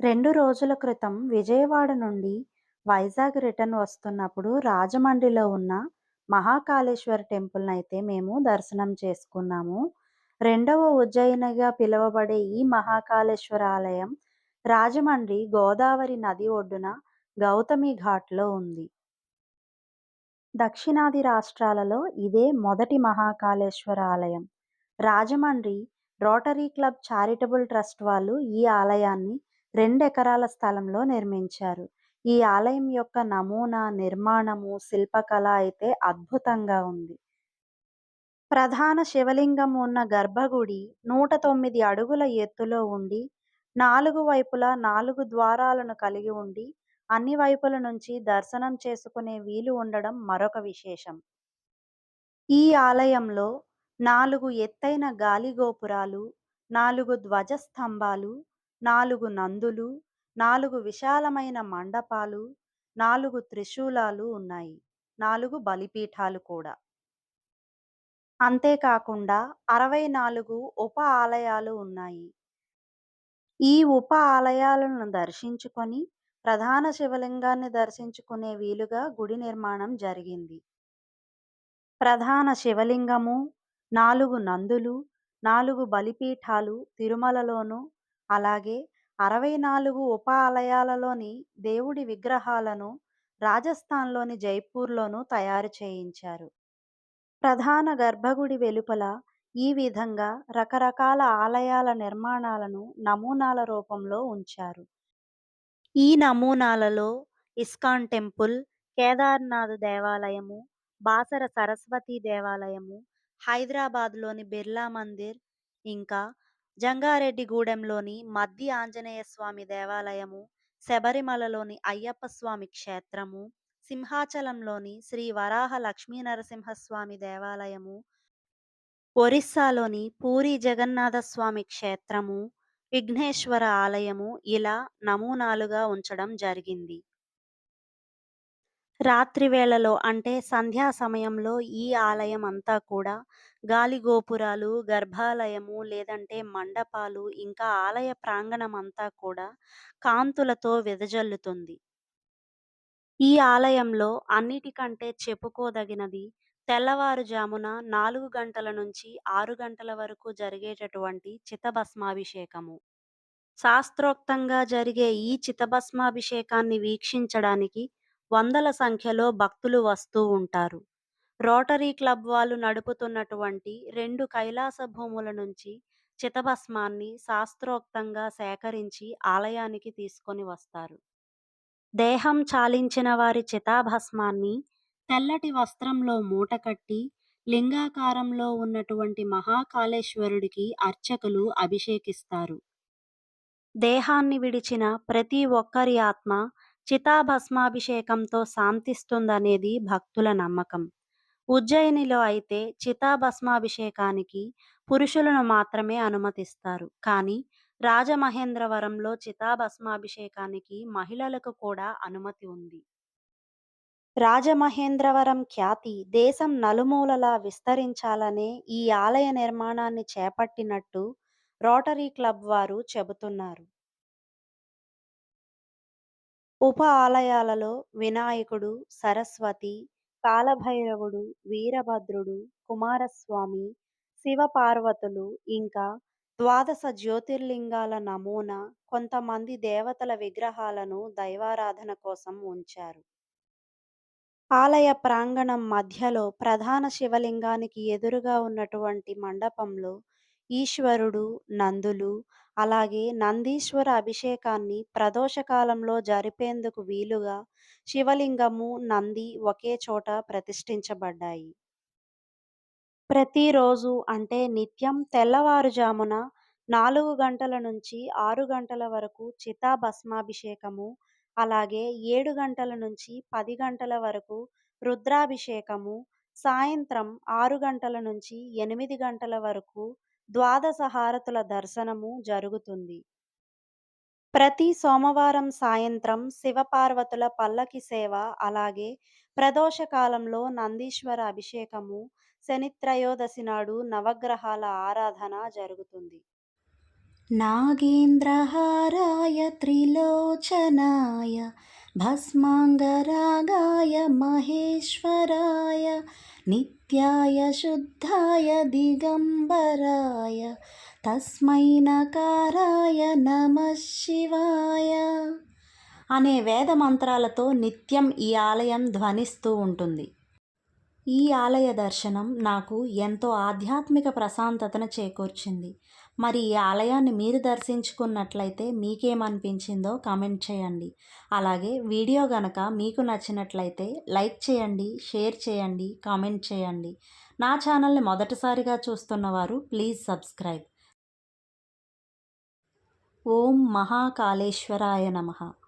2 రోజుల క్రితం విజయవాడ నుండి వైజాగ్ రిటర్న్ వస్తున్నప్పుడు రాజమండ్రిలో ఉన్న మహాకాళేశ్వర టెంపుల్‌నైతే మేము దర్శనం చేసుకున్నాము. రెండవ ఉజ్జయినిగా పిలువబడే ఈ మహాకాళేశ్వర ఆలయం రాజమండ్రి గోదావరి నది ఒడ్డున గౌతమి ఘాట్‌లో ఉంది. దక్షిణాది రాష్ట్రాలలో ఇదే మొదటి మహాకాళేశ్వర ఆలయం. Rajahmundry rotary club charitable trust వాళ్ళు ఈ ఆలయాన్ని 2 ఎకరాల స్థలంలో నిర్మించారు. ఈ ఆలయం యొక్క నమూనా, నిర్మాణము, శిల్పకళ అయితే అద్భుతంగా ఉంది. ప్రధాన శివలింగం ఉన్న గర్భగుడి 109 అడుగుల ఎత్తులో ఉండి, 4 వైపులా 4 ద్వారాలను కలిగి ఉండి, అన్ని వైపుల నుంచి దర్శనం చేసుకునే వీలు ఉండడం మరొక విశేషం. ఈ ఆలయంలో 4 ఎత్తైన గాలిగోపురాలు, 4 ధ్వజస్తంభాలు, 4 నందులు, 4 విశాలమైన మండపాలు, 4 త్రిశూలాలు ఉన్నాయి. 4 బలిపీఠాలు కూడా. అంతేకాకుండా 64 ఉప ఆలయాలు ఉన్నాయి. ఈ ఉప ఆలయాలను దర్శించుకొని, ప్రధాన శివలింగాన్ని దర్శించుకునే వీలుగా గుడి నిర్మాణం జరిగింది. ప్రధాన శివలింగము, 4 నందులు, 4 బలిపీఠాలు తిరుమలలోను, అలాగే 64 ఉప ఆలయాలలోని దేవుడి విగ్రహాలను రాజస్థాన్‌లోని జైపూర్‌లోను తయారు చేయించారు. ప్రధాన గర్భగుడి వెలుపల ఈ విధంగా రకరకాల ఆలయాల నిర్మాణాలను నమూనాల రూపంలో ఉంచారు. ఈ నమూనాలలో ఇస్కాన్ టెంపుల్, కేదార్‌నాథ్ దేవాలయము, బాసర సరస్వతి దేవాలయము, హైదరాబాద్‌లోని బిర్లా మందిర్, ఇంకా జంగారెడ్డిగూడెంలోని మద్ది ఆంజనేయ స్వామి దేవాలయము, శబరిమలలోని అయ్యప్ప స్వామి క్షేత్రము, సింహాచలంలోని శ్రీ వరాహ లక్ష్మీనరసింహస్వామి దేవాలయము, ఒరిస్సాలోని పూరీ జగన్నాథ స్వామి క్షేత్రము, విఘ్నేశ్వర ఆలయము ఇలా నమూనాలుగా ఉంచడం జరిగింది. రాత్రి వేళలో అంటే సంధ్యా సమయంలో ఈ ఆలయం అంతా కూడా గాలిగోపురాలు, గర్భాలయము లేదంటే మండపాలు ఇంకా ఆలయ ప్రాంగణమంతా కూడా కాంతులతో వెదజల్లుతుంది. ఈ ఆలయంలో అన్నిటికంటే చెప్పుకోదగినది తెల్లవారుజామున 4 గంటల నుంచి 6 గంటల వరకు జరిగేటటువంటి చితభస్మాభిషేకము. శాస్త్రోక్తంగా జరిగే ఈ చితభస్మాభిషేకాన్ని వీక్షించడానికి వందల సంఖ్యలో భక్తులు వస్తూ ఉంటారు. రోటరీ క్లబ్ వాళ్ళు నడుపుతున్నటువంటి 2 కైలాస భూముల నుంచి చితభస్మాన్ని శాస్త్రోక్తంగా సేకరించి ఆలయానికి తీసుకొని వస్తారు. దేహం చాలించిన వారి చితాభస్మాన్ని తెల్లటి వస్త్రంలో మూటకట్టి లింగాకారంలో ఉన్నటువంటి మహాకాళేశ్వరుడికి అర్చకులు అభిషేకిస్తారు. దేహాన్ని విడిచిన ప్రతి ఒక్కరి ఆత్మ చితాభస్మాభిషేకంతో శాంతిస్తుందనేది భక్తుల నమ్మకం. ఉజ్జయినిలో అయితే చితాభస్మాభిషేకానికి పురుషులను మాత్రమే అనుమతిస్తారు. కానీ రాజమహేంద్రవరంలో చితాభస్మాభిషేకానికి మహిళలకు కూడా అనుమతి ఉంది. రాజమహేంద్రవరం ఖ్యాతి దేశం నలుమూలలా విస్తరించాలనే ఈ ఆలయ నిర్మాణాన్ని చేపట్టినట్టు రోటరీ క్లబ్ వారు చెబుతున్నారు. ఉప ఆలయాలలో వినాయకుడు, సరస్వతి, కాలభైరవుడు, వీరభద్రుడు, కుమారస్వామి, శివపార్వతులు ఇంకా ద్వాదశ జ్యోతిర్లింగాల నమూనా, కొంతమంది దేవతల విగ్రహాలను దైవారాధన కోసం ఉంచారు. ఆలయ ప్రాంగణం మధ్యలో ప్రధాన శివలింగానికి ఎదురుగా ఉన్నటువంటి మండపంలో ఈశ్వరుడు, నందులు, అలాగే నందీశ్వర అభిషేకాన్ని ప్రదోషకాలంలో జరిపేందుకు వీలుగా శివలింగము, నంది ఒకే చోట ప్రతిష్ఠించబడ్డాయి. ప్రతిరోజు అంటే నిత్యం తెల్లవారుజామున 4 గంటల నుంచి 6 గంటల వరకు చితాభస్మాభిషేకము, అలాగే 7 గంటల నుంచి 10 గంటల వరకు రుద్రాభిషేకము, సాయంత్రం 6 గంటల నుంచి 8 గంటల వరకు ద్వాదశ హారతుల దర్శనము జరుగుతుంది. ప్రతి సోమవారం సాయంత్రం శివపార్వతుల పల్లకి సేవ, అలాగే ప్రదోషకాలంలో నందీశ్వర అభిషేకము, శనిత్రయోదశి నాడు నవగ్రహాల ఆరాధన జరుగుతుంది. నాగేంద్రహారాయ త్రిలోచనాయ భస్మాంగరాగాయ మహేశ్వరాయ నిత్యాయ శుద్ధాయ దిగంబరాయ తస్మై నకారాయ నమః శివాయ అనే వేద మంత్రాలతో నిత్యం ఈ ఆలయం ధ్వనిస్తూ ఉంటుంది. ఈ ఆలయ దర్శనం నాకు ఎంతో ఆధ్యాత్మిక ప్రశాంతతను చేకూర్చింది. మరి ఈ ఆలయాన్ని మీరు దర్శించుకున్నట్లయితే మీకేమనిపించిందో కామెంట్ చేయండి. అలాగే వీడియో గనక మీకు నచ్చినట్లయితే లైక్ చేయండి, షేర్ చేయండి, కామెంట్ చేయండి. నా ఛానల్ని మొదటిసారిగా చూస్తున్నవారు ప్లీజ్ సబ్స్క్రైబ్. ఓం మహాకాళేశ్వరాయ నమః.